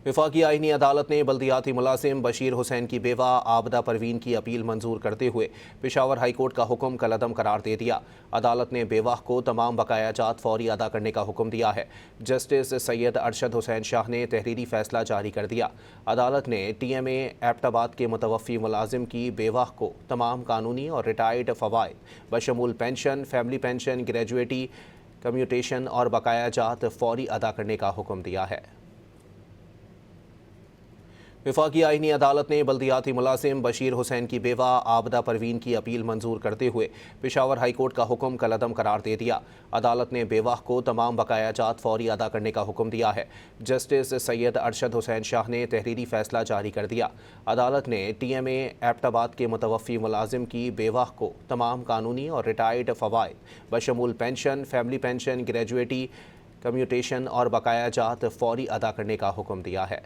वफाकी आईनी अदालत ने बल्दियाती मुलाजिम बशीर हुसैन की बेवा आबदा परवीन की अपील मंजूर करते हुए पेशावर हाई कोर्ट का हुक्म कलअदम करार दे दिया। अदालत ने बेवा को तमाम बकाया जात फौरी अदा करने का हुक्म दिया है। जस्टिस सैयद अरशद हुसैन शाह ने तहरीरी फैसला जारी कर दिया। अदालत ने TMA एबटाबाद के मुतवफ़ी मुलाजिम की बेवा को तमाम कानूनी और रिटायर्ड फ़वाइद बशमूल pension, family pension, gratuity, commutation और बकाया जात फौरी अदा करने का हुक्म दिया है। वफाकी आईनी अदालत ने बल्दियाती मुलाजिम बशीर हुसैन की बेवा आबदा परवीन की अपील मंजूर करते हुए पेशावर हाई कोर्ट का हुक्म कलअदम करार दे दिया। अदालत ने बेवा को तमाम बकाया जात फौरी अदा करने का हुक्म दिया है। जस्टिस सैयद अरशद हुसैन शाह ने तहरीरी फैसला जारी कर दिया। अदालत ने TMA एबटाबाद के मुतवफ़ी मुलाजिम की बेवा को तमाम कानूनी और रिटायर्ड फ़वाइद बशमूल pension, family pension, gratuity, commutation और बकाया जात फौरी अदा करने का हुक्म दिया है।